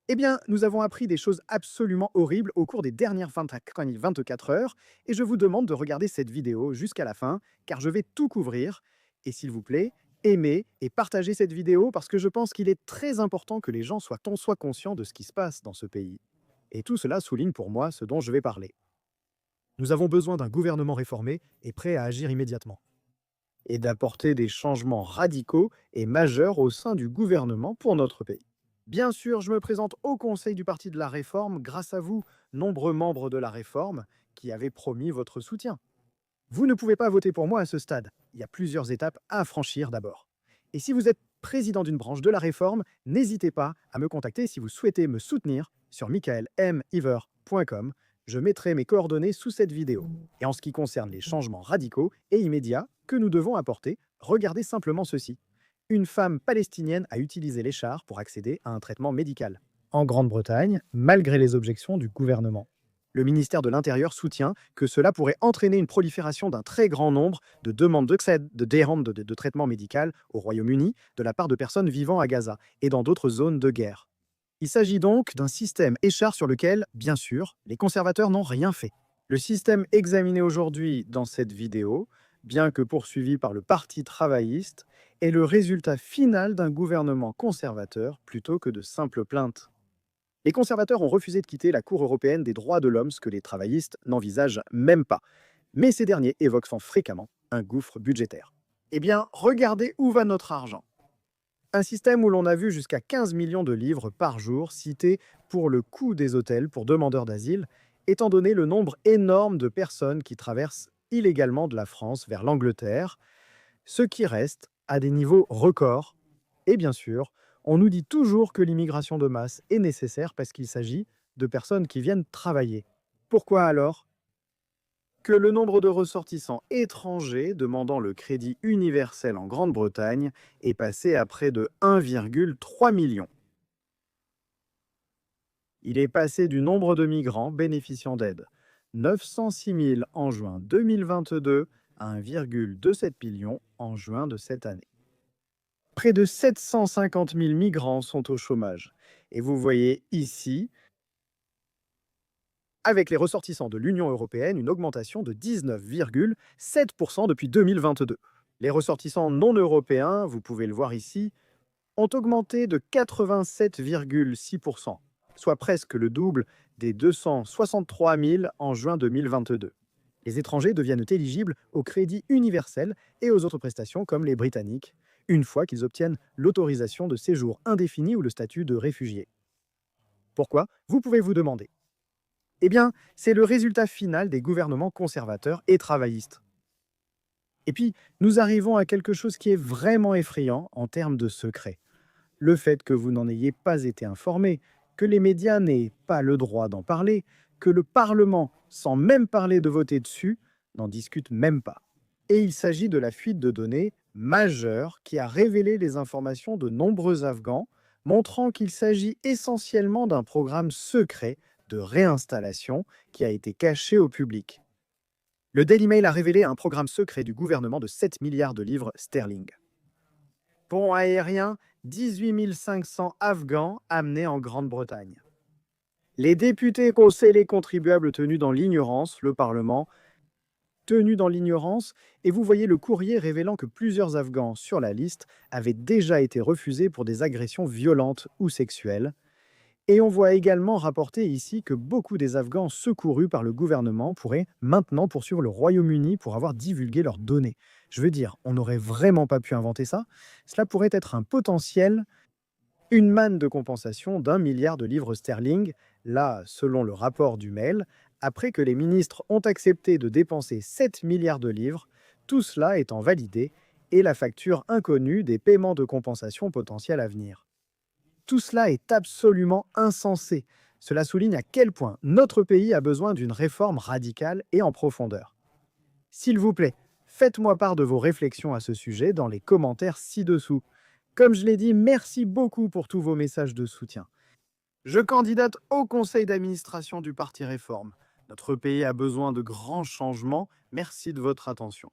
Eh bien, nous avons appris des choses absolument horribles au cours des dernières 24 heures, et je vous demande de regarder cette vidéo jusqu'à la fin, car je vais tout couvrir. Et s'il vous plaît, aimez et partagez cette vidéo, parce que je pense qu'il est très important que les gens soient conscients de ce qui se passe dans ce pays. Et tout cela souligne pour moi ce dont je vais parler. Nous avons besoin d'un gouvernement réformé et prêt à agir immédiatement, et d'apporter des changements radicaux et majeurs au sein du gouvernement pour notre pays. Bien sûr, je me présente au Conseil du Parti de la Réforme grâce à vous, nombreux membres de la Réforme, qui avez promis votre soutien. Vous ne pouvez pas voter pour moi à ce stade. Il y a plusieurs étapes à franchir d'abord. Et si vous êtes président d'une branche de la Réforme, n'hésitez pas à me contacter si vous souhaitez me soutenir sur michaelmiver.com. Je mettrai mes coordonnées sous cette vidéo. Et en ce qui concerne les changements radicaux et immédiats que nous devons apporter, regardez simplement ceci. Une femme palestinienne a utilisé les chars pour accéder à un traitement médical en Grande-Bretagne, malgré les objections du gouvernement. Le ministère de l'Intérieur soutient que cela pourrait entraîner une prolifération d'un très grand nombre de demandes de traitement médical au Royaume-Uni de la part de personnes vivant à Gaza et dans d'autres zones de guerre. Il s'agit donc d'un système échar sur lequel, bien sûr, les conservateurs n'ont rien fait. Le système examiné aujourd'hui dans cette vidéo, bien que poursuivi par le Parti travailliste, est le résultat final d'un gouvernement conservateur plutôt que de simples plaintes. Les conservateurs ont refusé de quitter la Cour européenne des droits de l'homme, ce que les travaillistes n'envisagent même pas. Mais ces derniers évoquent fréquemment un gouffre budgétaire. Eh bien, regardez où va notre argent. Un système où l'on a vu jusqu'à 15 millions de livres par jour cités pour le coût des hôtels pour demandeurs d'asile, étant donné le nombre énorme de personnes qui traversent illégalement de la France vers l'Angleterre, ce qui reste à des niveaux records. Et bien sûr, on nous dit toujours que l'immigration de masse est nécessaire parce qu'il s'agit de personnes qui viennent travailler. Pourquoi alors que le nombre de ressortissants étrangers demandant le crédit universel en Grande-Bretagne est passé à près de 1,3 million. Il est passé du nombre de migrants bénéficiant d'aide 906 000 en juin 2022 à 1,27 million en juin de cette année. Près de 750 000 migrants sont au chômage. Et vous voyez ici, avec les ressortissants de l'Union européenne, une augmentation de 19,7% depuis 2022. Les ressortissants non européens, vous pouvez le voir ici, ont augmenté de 87,6%, soit presque le double des 263 000 en juin 2022. Les étrangers deviennent éligibles au crédit universel et aux autres prestations comme les Britanniques, une fois qu'ils obtiennent l'autorisation de séjour indéfini ou le statut de réfugié. Pourquoi? Vous pouvez vous demander. Eh bien, c'est le résultat final des gouvernements conservateurs et travaillistes. Et puis, nous arrivons à quelque chose qui est vraiment effrayant en termes de secret. Le fait que vous n'en ayez pas été informé, que les médias n'aient pas le droit d'en parler, que le Parlement, sans même parler de voter dessus, n'en discute même pas. Et il s'agit de la fuite de données majeure qui a révélé les informations de nombreux Afghans, montrant qu'il s'agit essentiellement d'un programme secret de réinstallation qui a été caché au public. Le Daily Mail a révélé un programme secret du gouvernement de 7 milliards de livres sterling. Pont aérien, 18 500 Afghans amenés en Grande-Bretagne. Les députés conseillent les contribuables tenus dans l'ignorance, le Parlement tenu dans l'ignorance, et vous voyez le courrier révélant que plusieurs Afghans sur la liste avaient déjà été refusés pour des agressions violentes ou sexuelles. Et on voit également rapporter ici que beaucoup des Afghans secourus par le gouvernement pourraient maintenant poursuivre le Royaume-Uni pour avoir divulgué leurs données. Je veux dire, on n'aurait vraiment pas pu inventer ça. Cela pourrait être un potentiel, une manne de compensation d'1 milliard de livres sterling, là, selon le rapport du Mail, après que les ministres ont accepté de dépenser 7 milliards de livres, tout cela étant validé, et la facture inconnue des paiements de compensation potentiels à venir. Tout cela est absolument insensé. Cela souligne à quel point notre pays a besoin d'une réforme radicale et en profondeur. S'il vous plaît, faites-moi part de vos réflexions à ce sujet dans les commentaires ci-dessous. Comme je l'ai dit, merci beaucoup pour tous vos messages de soutien. Je candidate au conseil d'administration du Parti Réforme. Notre pays a besoin de grands changements. Merci de votre attention.